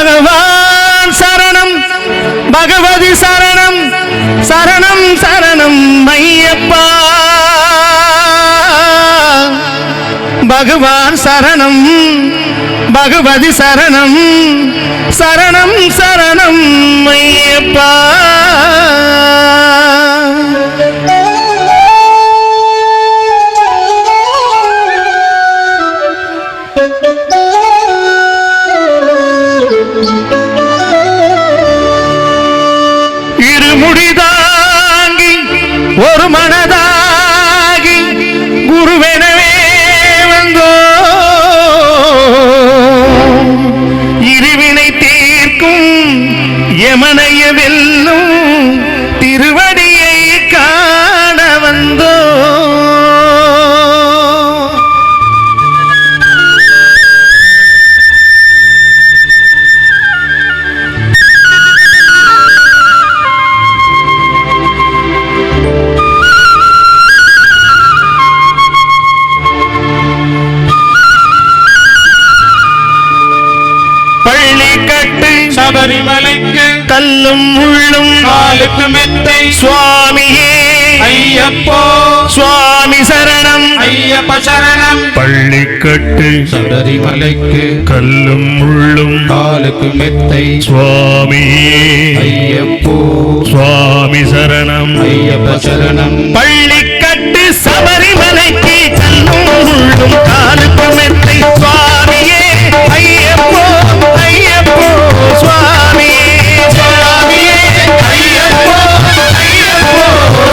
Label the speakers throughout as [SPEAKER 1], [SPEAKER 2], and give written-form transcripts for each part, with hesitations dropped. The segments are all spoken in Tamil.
[SPEAKER 1] பகவான் சரணம் பகவதி சரணம் சரணம் சரணம் ஐயப்பா பகவான் சரணம் பகவதி சரணம் சரணம் சரணம் ஐயப்பா இருமுடிதாங்கி ஒரு மனதாகி குருவெனவே வந்தோ இருவினை தீர்க்கும் யமனைய வெல்லும் திருவடியை காண வந்தோ
[SPEAKER 2] சபரிமலைக்கு
[SPEAKER 1] கல்லும் முள்ளும்
[SPEAKER 2] காலுக்கு மெத்தை
[SPEAKER 1] சுவாமியே
[SPEAKER 2] ஐயப்போ
[SPEAKER 1] சுவாமி சரணம்
[SPEAKER 2] ஐயப்ப சரணம்
[SPEAKER 1] பள்ளிக்கட்டு
[SPEAKER 2] சபரிமலைக்கு
[SPEAKER 1] கல்லும் முள்ளும்
[SPEAKER 2] காலுக்கு மெத்தை
[SPEAKER 1] சுவாமியே
[SPEAKER 2] ஐயப்போ
[SPEAKER 1] சுவாமி சரணம்
[SPEAKER 2] ஐயப்ப சரணம்
[SPEAKER 1] பள்ளிக்கட்டு சபரிமலைக்கு கல்லும் முள்ளும் காலுக்கு மெத்தை சுவாமியே ஐயப்போ ஐயப்போ சுவாமியே சுவாமியே ஐயப்போ ஐயப்போ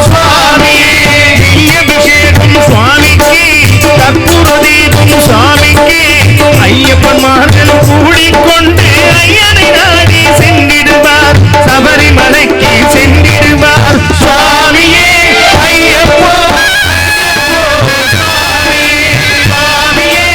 [SPEAKER 1] சுவாமியே அபிஷேகம் சுவாமிக்கு கற்பூர தீபம் சுவாமிக்கு ஐயப்பன்மார்கள் கூடிக்கொண்டு ஐயனை நாடி சென்றிடுவார் சபரிமலைக்கு சென்றிடுவார் சுவாமியே ஐயப்போ சுவாமியே சுவாமியே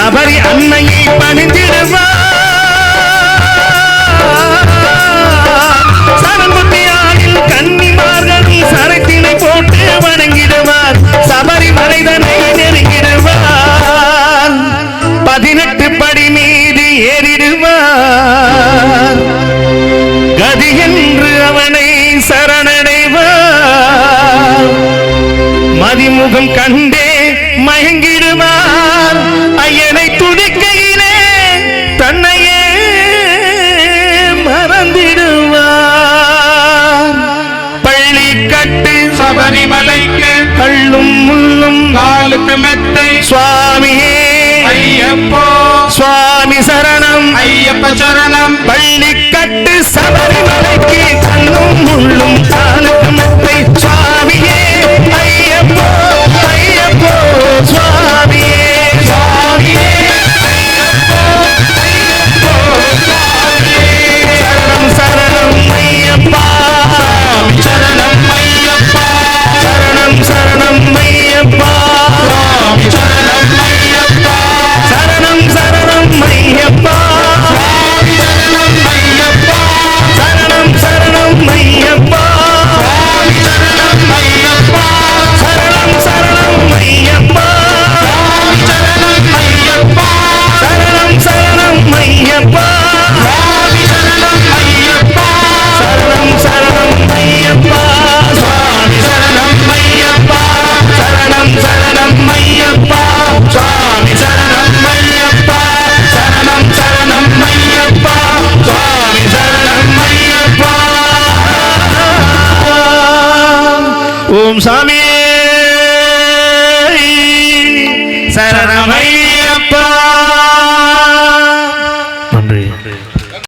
[SPEAKER 1] சபரி அன்னையை பணிந்திடுவார் சரங்குத்தியானில் கன்னிமார்களும் சரத்தினை போட்டு வணங்கிடுவார் சபரி மலைதனை நெருங்கிடுவார் 18 படி மீது ஏறிடுவார் கதி என்று அவனை சரணடைவார் மதிமுகம் கண்டே மயங்கிடுவார் ஐயனை துதிக்கையிலே தன்னையே மறந்திடுவார் பள்ளி கட்டு
[SPEAKER 2] சபரிமலைக்கு
[SPEAKER 1] கள்ளும் முள்ளும்
[SPEAKER 2] காலுக்கு மெத்தை
[SPEAKER 1] சுவாமியே
[SPEAKER 2] ஐயப்போ
[SPEAKER 1] சுவாமி சரணம்
[SPEAKER 2] ஐயப்ப சரணம்
[SPEAKER 1] பள்ளி கட்டு சபரிமலைக்கு கண்ணும் முள்ளும் காலுக்கு மெத்தை சுவாமியே ஐயப்போ ஐயப்போ சுவாமியே சுவாமியே சரணம் சரணம் ஐயப்பா
[SPEAKER 2] சரணம் ஐயப்பா
[SPEAKER 1] சரணம் சரணம் ஐயப்பா
[SPEAKER 2] சரணம் ஐயப்பா
[SPEAKER 1] சரணம் சரணம் ஐயப்பா
[SPEAKER 2] சரணம் ஐயப்பா
[SPEAKER 1] சரணம் சரணம் ஐயப்பா
[SPEAKER 2] சரணம் ஐயப்பா
[SPEAKER 1] சரணம் சரணம் ஐயப்பா
[SPEAKER 2] சரணம் ஐயப்பா
[SPEAKER 1] சரணம் சரணம் ஐயப்பா
[SPEAKER 2] சரணம் ஐயப்பா
[SPEAKER 1] சரணம் சரணம் ஐயப்பா சுவாமி சரணம் ஐயப்பா சரணம் சரணம் ஐயப்பா சுவாமி சரணம் ஐயப்பா சரணம் சரணம் ஐயப்பா சுவாமி சரணம் ஐயப்பா ஓம் சாமி சரணம் ஐயப்பா